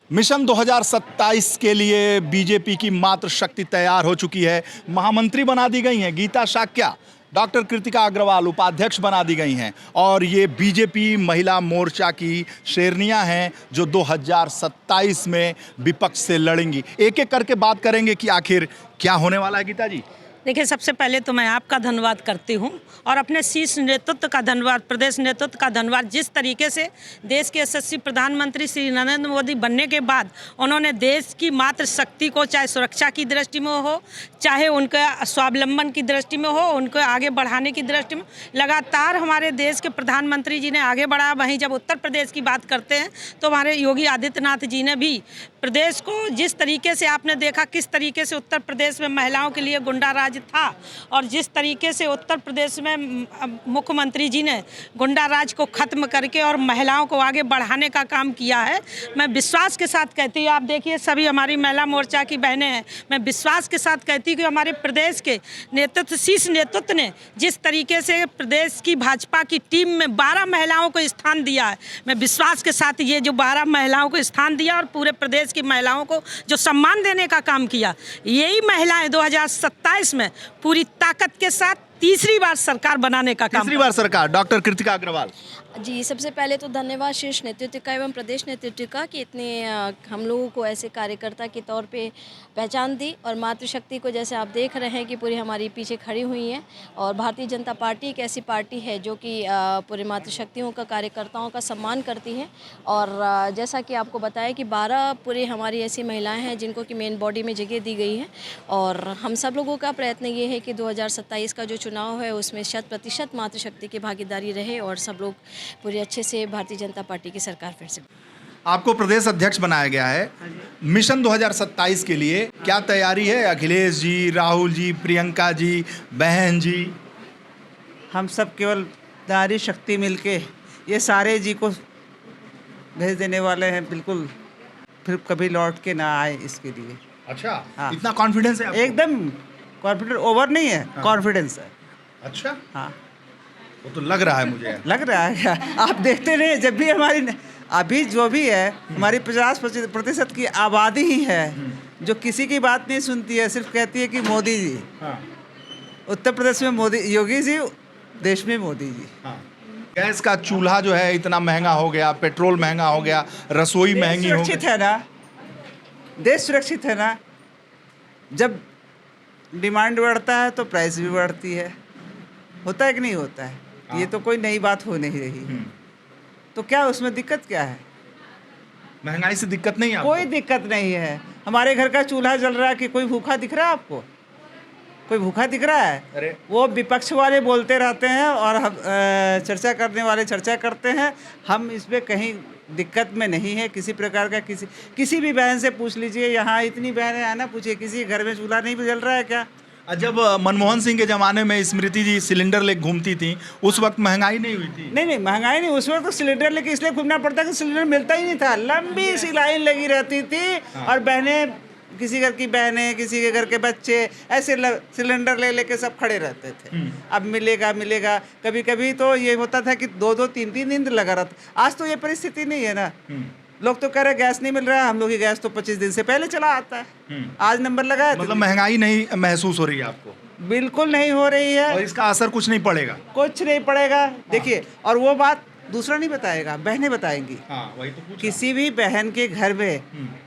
Mission 2027 के लिए BJP की मात्र शक्ति तैयार हो चुकी है। महामंत्री बना दी गई हैं गीता शाक्या, डॉक्टर कृतिका अग्रवाल उपाध्यक्ष बना दी गई हैं और ये बीजेपी महिला मोर्चा की शेरनियां हैं जो 2027 में विपक्ष से लड़ेंगी। एक एक करके बात करेंगे कि आखिर क्या होने वाला है। गीता जी, देखिए, सबसे पहले तो मैं आपका धन्यवाद करती हूं और अपने शीर्ष नेतृत्व का धन्यवाद, प्रदेश नेतृत्व का धन्यवाद। जिस तरीके से देश के यशस्वी प्रधानमंत्री श्री नरेंद्र मोदी बनने के बाद उन्होंने देश की मात्र शक्ति को, चाहे सुरक्षा की दृष्टि में हो, चाहे उनके स्वावलंबन की दृष्टि में हो, उनको आगे बढ़ाने की दृष्टि में लगातार हमारे देश के प्रधानमंत्री जी ने आगे बढ़ाया। वहीं जब उत्तर प्रदेश की बात करते हैं तो हमारे योगी आदित्यनाथ जी ने भी प्रदेश को, जिस तरीके से आपने देखा किस तरीके से उत्तर प्रदेश में महिलाओं के लिए गुंडा राज था और जिस तरीके से उत्तर प्रदेश में मुख्यमंत्री जी ने गुंडा राज को खत्म करके और महिलाओं को आगे बढ़ाने का काम किया है। मैं विश्वास के साथ कहती हूँ, आप देखिए सभी हमारी महिला मोर्चा की बहनें हैं, मैं विश्वास के साथ कहती हूँ कि हमारे प्रदेश के नेतृत्व, शीर्ष नेतृत्व ने जिस तरीके से प्रदेश की भाजपा की टीम में 12 महिलाओं को स्थान दिया है, मैं विश्वास के साथ ये जो 12 महिलाओं को स्थान दिया और पूरे प्रदेश की महिलाओं को जो सम्मान देने का काम किया, यही महिलाएं 2027 में पूरी ताकत के साथ तीसरी बार सरकार बनाने का काम। तीसरी बार सरकार। डॉक्टर कृतिका अग्रवाल जी, सबसे पहले तो धन्यवाद शीर्ष नेतृत्व का एवं प्रदेश नेतृत्व का कि इतने हम लोगों को ऐसे कार्यकर्ता के तौर पे पहचान दी और मातृशक्ति को, जैसे आप देख रहे हैं कि पूरी हमारी पीछे खड़ी हुई हैं। और भारतीय जनता पार्टी एक ऐसी पार्टी है जो कि पूरे मातृशक्तियों का, कार्यकर्ताओं का सम्मान करती है। और जैसा कि आपको बताया कि 12 पूरी हमारी ऐसी महिलाएँ हैं जिनको कि मेन बॉडी में जगह दी गई है। और हम सब लोगों का प्रयत्न ये है कि 2027 का जो चुनाव है उसमें 100% मातृशक्ति की भागीदारी रहे और सब लोग पूरे अच्छे से भारतीय जनता पार्टी की सरकार फिर से। आपको प्रदेश अध्यक्ष बनाया गया है। मिशन 2027 के लिए क्या तैयारी है? अखिलेश जी, राहुल जी, प्रियंका जी, बहन जी, हम सब केवल नारी शक्ति मिलके ये सारे जी को भेज देने वाले हैं। बिल्कुल फिर कभी लौट के ना आए इसके लिए। अच्छा, हाँ। इतना कॉन्फिडेंस है आपको? एकदम कॉन्फिडेंस ओवर नहीं है, कॉन्फिडेंस है। अच्छा, हाँ, वो तो लग रहा है मुझे। लग रहा है क्या? आप देखते रहे, जब भी हमारी अभी जो भी है हमारी 50% की आबादी ही है जो किसी की बात नहीं सुनती है, सिर्फ कहती है कि मोदी जी। हाँ। उत्तर प्रदेश में मोदी, योगी जी, देश में मोदी जी। हाँ। गैस का चूल्हा जो है इतना महंगा हो गया, पेट्रोल महंगा हो गया, रसोई महंगी हो सुरक्षित गई। है ना, देश सुरक्षित है ना। जब डिमांड बढ़ता है तो प्राइस भी बढ़ती है, होता है कि नहीं होता है? ये तो कोई नई बात हो नहीं रही। तो क्या उसमें दिक्कत क्या है? महंगाई से दिक्कत नहीं है आपको? कोई दिक्कत नहीं है। हमारे घर का चूल्हा जल रहा है कि कोई भूखा दिख रहा है आपको? कोई भूखा दिख रहा है? अरे, वो विपक्ष वाले बोलते रहते हैं और हम चर्चा करने वाले चर्चा करते हैं। हम इसमें कहीं दिक्कत में नहीं है किसी प्रकार का। किसी भी बहन से पूछ लीजिए, यहाँ इतनी बहनें हैं ना, पूछिए किसी घर में चूल्हा नहीं जल रहा है क्या? जब मनमोहन सिंह के ज़माने में स्मृति जी सिलेंडर लेके घूमती थी, उस वक्त महंगाई नहीं हुई थी? नहीं, महंगाई नहीं। उस वक्त तो सिलेंडर लेके इसलिए घूमना पड़ता कि सिलेंडर मिलता ही नहीं था, लंबी सी लाइन लगी रहती थी। और बहनें, किसी घर की बहनें, किसी के घर के बच्चे ऐसे सिलेंडर ले लेके सब खड़े रहते थे। अब मिलेगा। कभी कभी तो ये होता था कि 2-2, 3-3 दिन लगा रहा था। आज तो ये परिस्थिति नहीं है ना। लोग तो कह रहे गैस नहीं मिल रहा है, हम लोग की गैस तो 25 दिन से पहले चला आता है। आज नंबर लगाया। मतलब महंगाई नहीं महसूस हो रही है आपको? बिल्कुल नहीं हो रही है। और इसका असर कुछ नहीं पड़ेगा? कुछ नहीं पड़ेगा। देखिए, और वो बात दूसरा नहीं बताएगा, बहनें बताएंगी। हाँ, वही तो पूछा। किसी भी बहन के घर में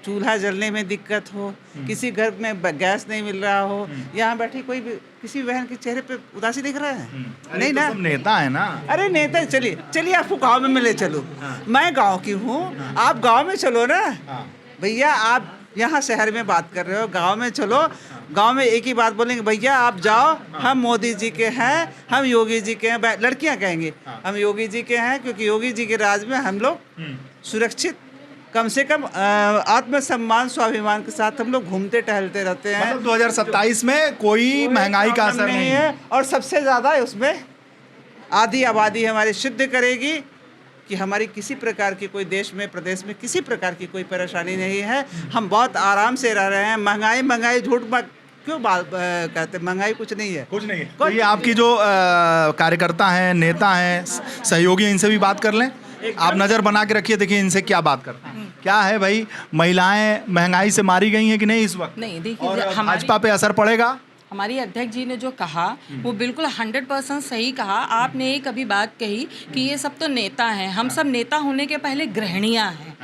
चूल्हा जलने में दिक्कत हो, किसी घर में गैस नहीं मिल रहा हो, यहाँ बैठी कोई भी किसी बहन के चेहरे पे उदासी दिख रहा है? नहीं तो ना। सब नेता है ना। अरे नेता, चलिए आपको गांव में मिले चलो। मैं गांव की हूँ, आप गांव में चलो ना भैया। आप यहाँ शहर में बात कर रहे हो, गांव में चलो। गांव में एक ही बात बोलेंगे, भैया आप जाओ, हम मोदी जी के हैं, हम योगी जी के हैं। लड़कियां कहेंगे हम योगी जी के हैं, क्योंकि योगी जी के राज में हम लोग सुरक्षित, कम से कम आत्मसम्मान, स्वाभिमान के साथ हम लोग घूमते टहलते रहते हैं। मतलब 2027 में कोई महंगाई का असर नहीं है। और सबसे ज़्यादा उसमें आधी आबादी हमारी सिद्ध करेगी कि हमारी किसी प्रकार की कोई देश में, प्रदेश में किसी प्रकार की कोई परेशानी नहीं है। हम बहुत आराम से रह रहे हैं। महंगाई झूठ क्यों बात कहते? महंगाई कुछ नहीं है। कुछ नहीं है। तो ये आपकी जो कार्यकर्ता हैं, नेता हैं, सहयोगी, इनसे भी बात कर लें। आप नज़र बना के रखिए, देखिए इनसे क्या बात करते हैं। क्या है भाई, महिलाएं महंगाई से मारी गई हैं कि नहीं इस वक्त? नहीं, देखिए, और हमारी- भाजपा पे असर पड़ेगा? हमारी अध्यक्ष जी ने जो कहा वो बिल्कुल 100% सही कहा। आपने एक अभी बात कही कि ये सब तो नेता हैं, हम सब नेता होने के पहले गृहिणियाँ हैं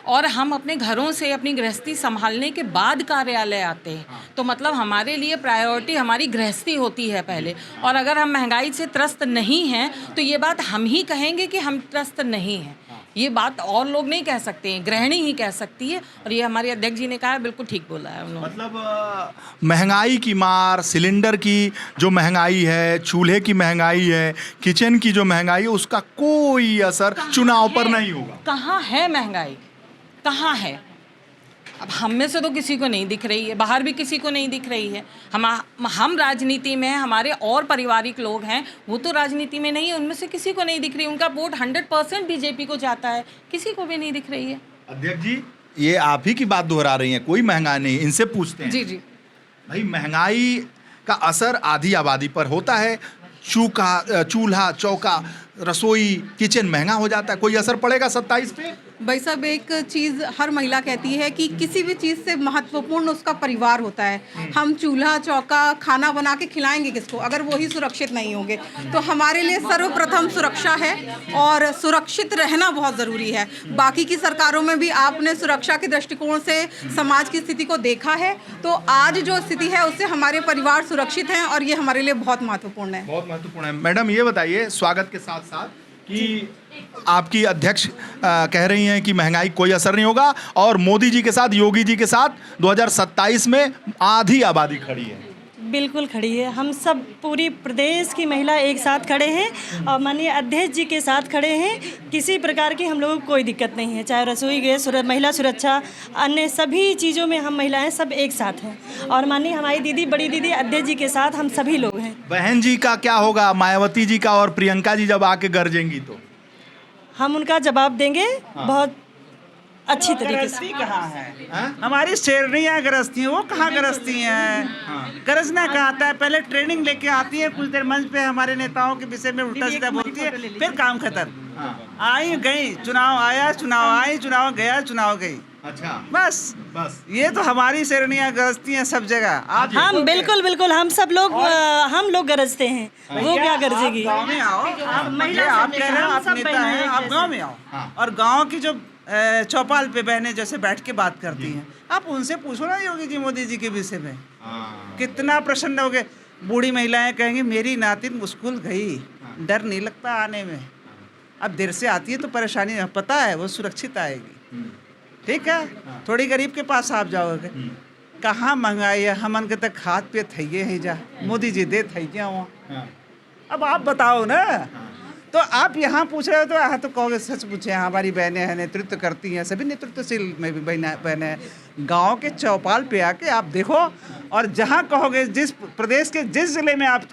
और हम अपने घरों से अपनी गृहस्थी संभालने के बाद कार्यालय आते हैं। तो मतलब हमारे लिए प्रायोरिटी हमारी गृहस्थी होती है पहले। और अगर हम महंगाई से त्रस्त नहीं हैं तो ये बात हम ही कहेंगे कि हम त्रस्त नहीं हैं। ये बात और लोग नहीं कह सकते हैं, गृहिणी ही कह सकती है। और ये हमारे अध्यक्ष जी ने कहा है, बिल्कुल ठीक बोला है उन्होंने। मतलब महंगाई की मार, सिलेंडर की जो महंगाई है, चूल्हे की महंगाई है, किचन की जो महंगाई है, उसका कोई असर चुनाव पर नहीं होगा। कहाँ है महंगाई, कहाँ है? अब हम में से तो किसी को नहीं दिख रही है, बाहर भी किसी को नहीं दिख रही है। हम राजनीति में हैं, हमारे और पारिवारिक लोग हैं, वो तो राजनीति में नहीं है, उनमें से किसी को नहीं दिख रही। उनका वोट 100% बीजेपी को जाता है, किसी को भी नहीं दिख रही है। अध्यक्ष जी, ये आप ही की बात दोहरा रही हैं, कोई महंगाई नहीं, इनसे पूछते हैं। जी जी। भाई, महंगाई का असर आधी आबादी पर होता है। चूल्हा, चौका, रसोई, किचन महंगा हो जाता है, कोई असर पड़ेगा 27 पे? भाई साहब, एक चीज़ हर महिला कहती है कि किसी भी चीज़ से महत्वपूर्ण उसका परिवार होता है। हम चूल्हा चौका खाना बना के खिलाएंगे किसको अगर वो ही सुरक्षित नहीं होंगे? तो हमारे लिए सर्वप्रथम सुरक्षा है और सुरक्षित रहना बहुत ज़रूरी है। बाकी की सरकारों में भी आपने सुरक्षा के दृष्टिकोण से समाज की स्थिति को देखा है, तो आज जो स्थिति है उससे हमारे परिवार सुरक्षित हैं और ये हमारे लिए बहुत महत्वपूर्ण है। बहुत महत्वपूर्ण है। मैडम, ये बताइए स्वागत के साथ साथ कि आपकी अध्यक्ष कह रही हैं कि महंगाई कोई असर नहीं होगा और मोदी जी के साथ, योगी जी के साथ 2027 में आधी आबादी खड़ी है। बिल्कुल खड़ी है। हम सब पूरी प्रदेश की महिला एक साथ खड़े हैं और माननीय अध्यक्ष जी के साथ खड़े हैं। किसी प्रकार की हम लोगों को कोई दिक्कत नहीं है, चाहे रसोई गैस, महिला सुरक्षा, अन्य सभी चीज़ों में हम महिलाएं सब एक साथ हैं। और माननीय हमारी दीदी, बड़ी दीदी अध्यक्ष जी के साथ हम सभी लोग हैं। बहन जी का क्या होगा, मायावती जी का और प्रियंका जी जब आके गरजेंगी तो? हम उनका जवाब देंगे बहुत अच्छी तरीके से। गृहस्थी कहाँ है? हमारी शेरनियाँ गृहस्थी हैं, वो कहाँ गृहस्थी हैं? गरजना कहाँ आता है? पहले ट्रेनिंग लेके आती है, कुछ देर मंच पे हमारे नेताओं के विषय में उल्टा सीधा बोलती है, फिर काम खत्म। आई गई, चुनाव आया, चुनाव आई, चुनाव गया, चुनाव गई। अच्छा, बस ये तो हमारी शेरनियाँ गरजती हैं सब जगह। आप हम बिल्कुल हम सब लोग हम लोग गरजते हैं, वो क्या गरजेगी? गाँव में आओ, आप कह रहे हो आप नेता हैं, आप गाँव में आओ और गाँव की जो चौपाल पे बहनें जैसे बैठ के बात करती हैं, आप उनसे पूछो ना योगी जी, मोदी जी के विषय में कितना प्रसन्न हो गए। बूढ़ी महिलाएं कहेंगी मेरी नातिन स्कूल गई, डर नहीं लगता आने में। अब देर से आती है तो परेशानी पता है वो सुरक्षित आएगी, ठीक है। थोड़ी गरीब के पास आप जाओगे, कहाँ महंगाई है, हमन के तक हाथ पे थैये ही जा, मोदी जी दे थैया वहाँ। अब आप बताओ ना, तो आप यहाँ पूछ रहे हो तो यहाँ तो कहोगे सच पूछे, हमारी बहनें हैं, नेतृत्व करती हैं, सभी नेतृत्वशील में भी बहनें। गांव के चौपाल पे आके आप देखो और जहाँ कहोगे, जिस प्रदेश के जिस ज़िले में आप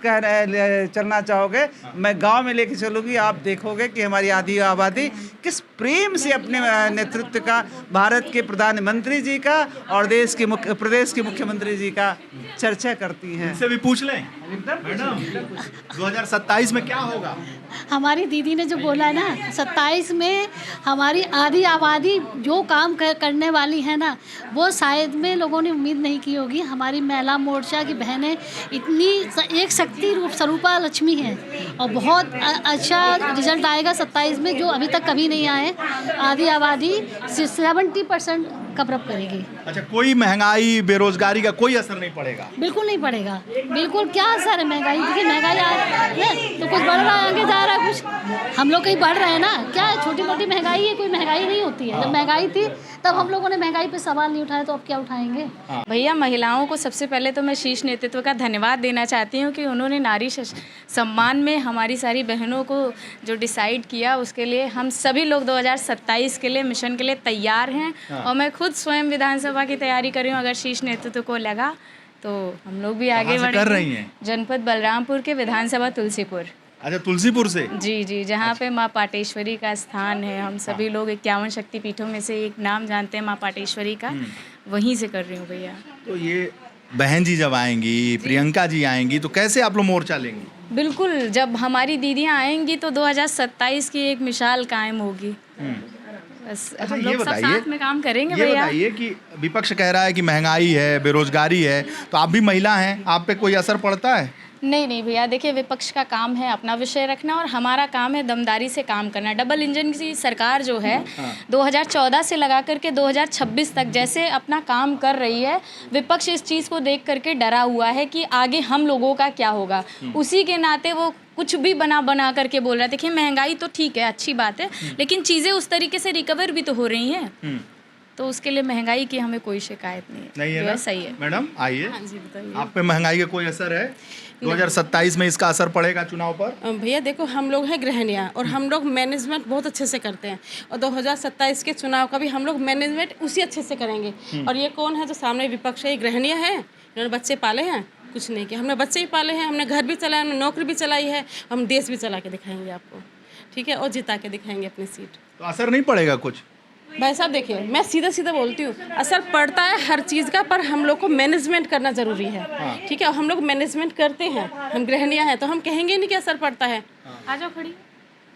चलना चाहोगे, मैं गांव में लेके चलूँगी, आप देखोगे कि हमारी आधी आबादी किस प्रेम से अपने नेतृत्व का, भारत के प्रधानमंत्री जी का और प्रदेश के मुख्यमंत्री जी का चर्चा करती हैं। इनसे भी पूछ लें। मैडम, 2027 में क्या होगा? हमारी दीदी ने जो बोला है ना, 27 में हमारी आधी आबादी जो काम करने वाली है ना, वो शायद में लोगों ने उम्मीद नहीं की होगी। हमारी महिला मोर्चा की बहनें इतनी एक शक्ति रूप स्वरूपा लक्ष्मी हैं और बहुत अच्छा रिजल्ट आएगा 27 में, जो अभी तक कभी नहीं आए। आधी आबादी 70% कवरअप करेगी। अच्छा, कोई महंगाई, बेरोजगारी का कोई असर नहीं पड़ेगा? बिल्कुल नहीं पड़ेगा, बिल्कुल। क्या असर है महंगाई? देखिए महंगाई तो कुछ बढ़ रहा है, आगे जा रहा है कुछ, हम लोग कहीं बढ़ रहे हैं ना। क्या छोटी मोटी महंगाई है, कोई महंगाई नहीं होती है। जब महंगाई थी तब हम लोगों ने महंगाई पे सवाल नहीं उठाया, तो अब क्या उठाएंगे? भैया, महिलाओं को सबसे पहले तो मैं शीर्ष नेतृत्व का धन्यवाद देना चाहती हूँ कि उन्होंने नारी सम्मान में हमारी सारी बहनों को जो डिसाइड किया, उसके लिए हम सभी लोग 2027 के लिए मिशन के लिए तैयार हैं। और मैं खुद स्वयं विधानसभा की तैयारी कर रही हूँ। अगर शीर्ष नेतृत्व को लगा तो हम लोग भी आगे बढ़ेंगे। कर रही हैं? जनपद बलरामपुर के विधानसभा तुलसीपुर। अच्छा, तुलसीपुर से? जी, जहाँ पे माँ पाटेश्वरी का स्थान है। हम सभी लोग 51 शक्तिपीठों में से एक नाम जानते हैं माँ पाटेश्वरी का, वहीं से कर रही हूँ भैया। तो ये बहन जी जब आएंगी, प्रियंका जी आएंगी, तो कैसे आप लोग मोर्चा लेंगी? बिल्कुल, जब हमारी दीदियाँ आएंगी तो 2027 की एक मिसाल कायम होगी। बस अच्छा, हम ये लोग सब बताइए, साथ में काम करेंगे ये भैया। बताइए कि विपक्ष कह रहा है कि महंगाई है, बेरोजगारी है, तो आप भी महिला हैं, आप पे कोई असर पड़ता है? नहीं भैया, देखिए विपक्ष का काम है अपना विषय रखना और हमारा काम है दमदारी से काम करना। डबल इंजन की सरकार जो है 2014 से लगा करके 2026 तक जैसे अपना काम कर रही है, विपक्ष इस चीज़ को देख करके डरा हुआ है कि आगे हम लोगों का क्या होगा। उसी के नाते वो कुछ भी बना करके बोल रहा है। देखिए महंगाई तो ठीक है, अच्छी बात है, लेकिन चीज़ें उस तरीके से रिकवर भी तो हो रही हैं, तो उसके लिए महंगाई की हमें कोई शिकायत नहीं है ना? सही है। मैडम आइए, हाँ जी बताइए। आप पे महंगाई का कोई असर है? 2027 में इसका असर पड़ेगा चुनाव पर? भैया देखो, हम लोग हैं गृहिणियाँ और हम लोग मैनेजमेंट बहुत अच्छे से करते हैं, और 2027 के चुनाव का भी हम लोग मैनेजमेंट उसी अच्छे से करेंगे। और ये कौन है जो सामने विपक्ष है? ये गृहिणियाँ हैं, इन्होंने बच्चे पाले हैं, कुछ नहीं किया। हमने बच्चे ही पाले हैं, हमने घर भी चलाया, हमने नौकरी भी चलाई है, हम देश भी चला के दिखाएंगे आपको, ठीक है, और जिता के दिखाएंगे अपनी सीट। तो असर नहीं पड़ेगा कुछ? भाई साहब देखिए, मैं सीधा बोलती हूँ, असर पड़ता है हर चीज़ का, पर हम लोग को मैनेजमेंट करना ज़रूरी है, ठीक है, और हम लोग मैनेजमेंट करते हैं, हम गृहिणियाँ हैं, तो हम कहेंगे नहीं कि असर पड़ता है। आ जाओ खड़ी।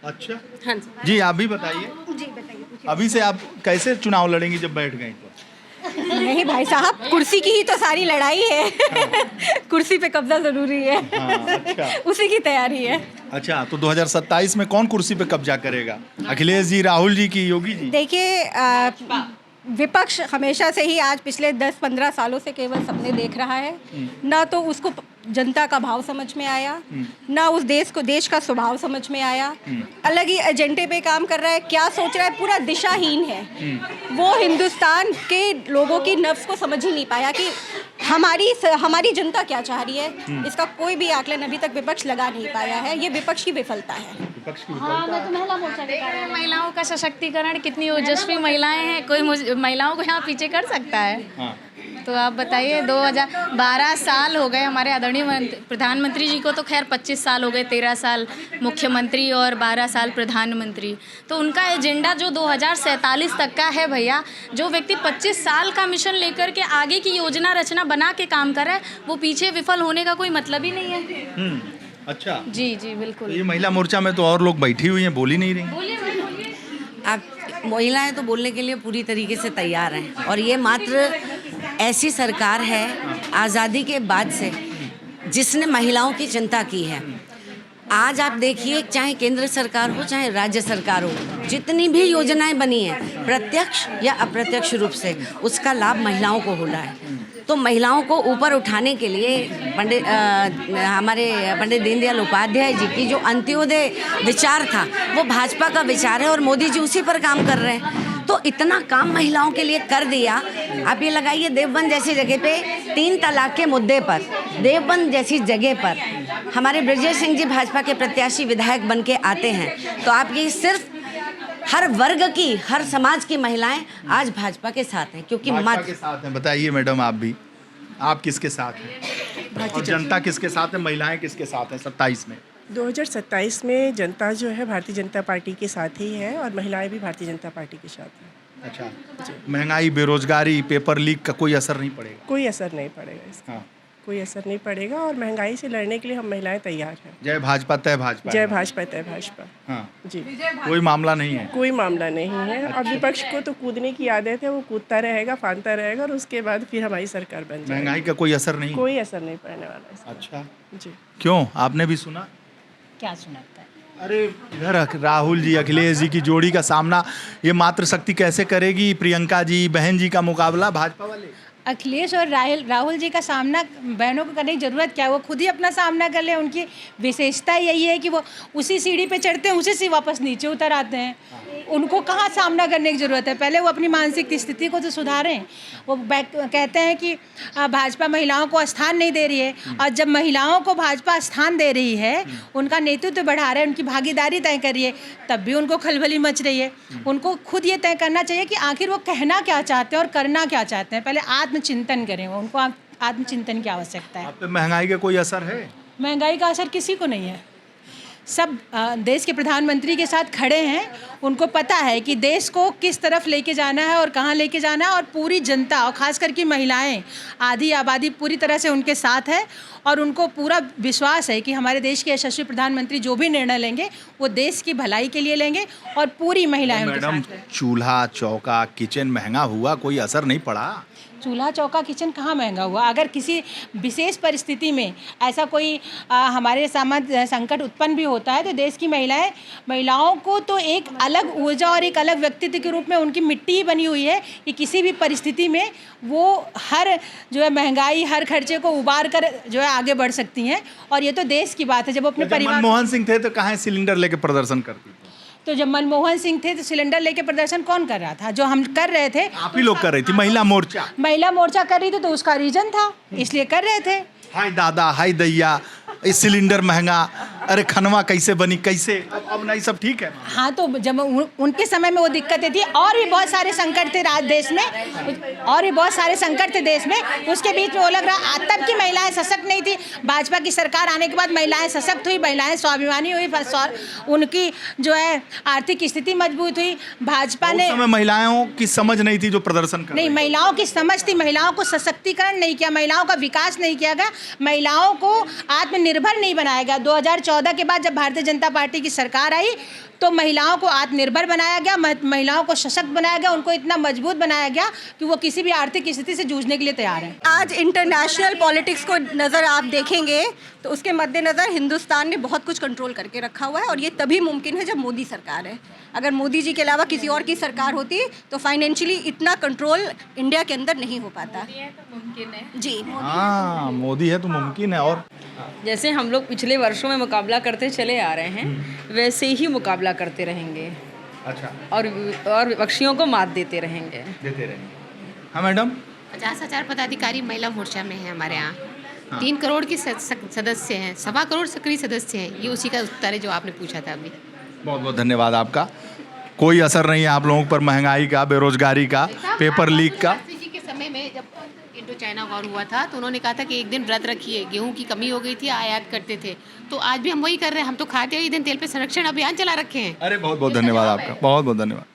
अच्छा हाँ जी जी, आप भी बताइए। अभी से आप कैसे चुनाव लड़ेंगी जब बैठ गई तो? नहीं भाई साहब, कुर्सी की ही तो सारी लड़ाई है। कुर्सी पे कब्जा जरूरी है। अच्छा उसी की तैयारी है। अच्छा, तो 2027 में कौन कुर्सी पे कब्जा करेगा? अखिलेश जी, राहुल जी की योगी जी? देखिए, विपक्ष हमेशा से ही, आज पिछले 10-15 सालों से केवल सपने देख रहा है, ना तो उसको जनता का भाव समझ में आया, ना उस देश का स्वभाव समझ में आया, अलग ही एजेंडे पे काम कर रहा है, क्या सोच रहा है, पूरा दिशाहीन है। वो हिंदुस्तान के लोगों की नफ्स को समझ ही नहीं पाया कि हमारी जनता क्या चाह रही है। इसका कोई भी आकलन अभी तक विपक्ष लगा नहीं पाया है। ये विपक्ष की विफलता है। हाँ, मैं तो महिला मोर्चा के कार्य में। महिलाओं का सशक्तिकरण, कितनी ओजस्वी महिलाएं हैं, कोई महिलाओं को यहाँ पीछे कर सकता है? तो आप बताइए, 2012 साल हो गए हमारे आदरणीय प्रधानमंत्री जी को, तो खैर 25 साल हो गए, 13 साल मुख्यमंत्री और 12 साल प्रधानमंत्री। तो उनका एजेंडा जो 2047 तक का है भैया, जो व्यक्ति 25 साल का मिशन लेकर के आगे की योजना रचना बना के काम कर रहा है, वो पीछे विफल होने का कोई मतलब ही नहीं है। अच्छा जी बिल्कुल। तो ये महिला मोर्चा में तो और लोग बैठी हुई हैं, बोल ही नहीं रही। आप महिलाएं तो बोलने के लिए पूरी तरीके से तैयार हैं, और ये मात्र ऐसी सरकार है आज़ादी के बाद से जिसने महिलाओं की चिंता की है। आज आप देखिए, चाहे केंद्र सरकार हो चाहे राज्य सरकार हो, जितनी भी योजनाएं बनी हैं प्रत्यक्ष या अप्रत्यक्ष रूप से, उसका लाभ महिलाओं को हो रहा है। तो महिलाओं को ऊपर उठाने के लिए हमारे पंडित दीनदयाल उपाध्याय जी की जो अंत्योदय विचार था, वो भाजपा का विचार है, और मोदी जी उसी पर काम कर रहे हैं। तो इतना काम महिलाओं के लिए कर दिया। आप ये लगाइए, देवबंद जैसी जगह पे 3 तलाक के मुद्दे पर, देवबंद जैसी जगह पर हमारे ब्रजेश सिंह जी भाजपा के प्रत्याशी विधायक बन के आते हैं। तो आप ये सिर्फ हर वर्ग की, हर समाज की महिलाएं आज भाजपा के साथ हैं, क्योंकि भाजपा के साथ हैं। बताइए मैडम, आप भी, आप किसके साथ हैं और जनता किसके साथ है, महिलाएं किसके साथ हैं 27 में? 2027 में जनता जो है भारतीय जनता पार्टी के साथ ही है, और महिलाएं भी भारतीय जनता पार्टी के साथ हैं। अच्छा, महंगाई, बेरोजगारी, पेपर लीक का कोई असर नहीं पड़ेगा? कोई असर नहीं पड़ेगा इसका। हाँ। कोई असर नहीं पड़ेगा, और महंगाई से लड़ने के लिए हम महिलाएं तैयार हैं। जय भाजपा तय भाजपा। जय भाजपा तय भाजपा। हाँ जी, कोई मामला नहीं है? कोई मामला नहीं है। और विपक्ष को तो कूदने की आदत है, वो कूदता रहेगा, फांदता रहेगा, और उसके बाद फिर हमारी सरकार बन जाएगी। महंगाई का कोई असर नहीं? कोई असर नहीं पड़ने वाला इसका। अच्छा जी, क्यों, आपने भी सुना? क्या सुनाता है? अरे इधर राहुल जी, अखिलेश जी की जोड़ी का सामना ये मातृशक्ति कैसे करेगी? प्रियंका जी, बहन जी का मुकाबला भाजपा वाले। अखिलेश और राहुल जी का सामना बहनों को करने की ज़रूरत क्या है? वो खुद ही अपना सामना कर ले। उनकी विशेषता यही है कि वो उसी सीढ़ी पे चढ़ते हैं, उसी से वापस नीचे उतर आते हैं। उनको कहाँ सामना करने की ज़रूरत है? पहले वो अपनी मानसिक स्थिति को तो सुधारें। वो कहते हैं कि भाजपा महिलाओं को स्थान नहीं दे रही है, और जब महिलाओं को भाजपा स्थान दे रही है, उनका नेतृत्व बढ़ा रहे हैं, उनकी भागीदारी तय कर रही है, तब भी उनको खलबली मच रही है। उनको खुद ये तय करना चाहिए कि आखिर वो कहना क्या चाहते हैं और करना क्या चाहते हैं। पहले आत्मचिंतन करें, उनको आत्मचिंतन की आवश्यकता है। आप पे महंगाई का कोई असर है? महंगाई का असर किसी को नहीं है। सब देश के प्रधानमंत्री के साथ खड़े हैं। उनको पता है कि देश को किस तरफ लेके जाना है और कहाँ लेके जाना है, और पूरी जनता और ख़ास करके महिलाएं, आधी आबादी पूरी तरह से उनके साथ है और उनको पूरा विश्वास है कि हमारे देश के यशस्वी प्रधानमंत्री जो भी निर्णय लेंगे वो देश की भलाई के लिए लेंगे और पूरी महिलाएं उनके मैडम, साथ हैं। चूल्हा चौका किचन महंगा हुआ, कोई असर नहीं पड़ा? चूल्हा चौका किचन कहाँ महंगा हुआ? अगर किसी विशेष परिस्थिति में ऐसा कोई हमारे सामने संकट उत्पन्न भी होता है तो देश की महिलाओं को तो एक अलग ऊर्जा और एक अलग व्यक्तित्व के रूप में उनकी मिट्टी ही बनी हुई है कि किसी भी परिस्थिति में वो हर जो है महंगाई, हर खर्चे को उबार कर जो है आगे बढ़ सकती हैं। और ये तो देश की बात है। जब अपने परिवार, मनमोहन सिंह थे तो कहाँ सिलेंडर लेके प्रदर्शन करती थी? तो जब मनमोहन सिंह थे तो सिलेंडर लेके प्रदर्शन कौन कर रहा था? जो हम कर रहे थे, आप ही लोग कर रही थी, महिला मोर्चा। महिला मोर्चा कर रही थी तो उसका रीजन था, इसलिए कर रहे थे। हाय दादा, हाय दैया, ये सिलेंडर महंगा, अरे खनवा कैसे बनी, कैसे? अब नहीं, सब ठीक है। हाँ, तो जब उनके समय में वो दिक्कतें थी और भी बहुत सारे संकट थे देश में, और भी बहुत सारे संकट थे देश में, उसके बीच में वो लग रहा तब की महिलाएं सशक्त नहीं थी। भाजपा की सरकार आने के बाद महिलाएं सशक्त हुई, महिलाएं स्वाभिमानी हुई, उनकी जो है आर्थिक स्थिति मजबूत हुई। भाजपा ने, उस समय महिलाओं की समझ नहीं थी जो प्रदर्शन कर नहीं, महिलाओं की समझ थी, महिलाओं को सशक्तिकरण नहीं किया, महिलाओं का विकास नहीं किया गया, महिलाओं को आत्मनिर्भर नहीं बनाया गया। 2014 के बाद जब भारतीय जनता पार्टी की सरकार आई तो महिलाओं को आत्मनिर्भर बनाया गया, महिलाओं को सशक्त बनाया गया, उनको इतना मजबूत बनाया गया कि वो किसी भी आर्थिक स्थिति से जूझने के लिए तैयार है। आज इंटरनेशनल पॉलिटिक्स को नज़र आप देखेंगे तो उसके मद्देनज़र हिंदुस्तान ने बहुत कुछ कंट्रोल करके रखा हुआ है और ये तभी मुमकिन है जब मोदी सरकार है। अगर मोदी जी के अलावा किसी और की सरकार होती तो फाइनेंशियली इतना कंट्रोल इंडिया के अंदर नहीं हो पाता। मुमकिन है जी, हाँ, मोदी है तो मुमकिन है। और जैसे हम लोग पिछले वर्षों में मुकाबला करते चले आ रहे हैं, वैसे ही मुकाबला करते रहेंगे। अच्छा, और विपक्षियों को मात देते रहेंगे। हाँ मैडम, 50,000 पदाधिकारी महिला मोर्चा में है हमारे यहाँ। 3 करोड़ के सदस्य हैं, 1.25 करोड़ सक्रिय सदस्य हैं। ये उसी का उत्तर है जो आपने पूछा था अभी। बहुत बहुत धन्यवाद आपका। कोई असर नहीं है आप लोगों पर महंगाई का, बेरोजगारी का, पेपर लीक का? जी के समय में जब इंडो चाइना वॉर हुआ था तो उन्होंने कहा था कि एक दिन व्रत रखिए, गेहूं की कमी हो गई थी, आयात करते थे, तो आज भी हम वही कर रहे हैं। हम तो खाते हुए दिन तेल पे संरक्षण अभियान चला रखे हैं। अरे बहुत बहुत धन्यवाद आपका, बहुत बहुत धन्यवाद।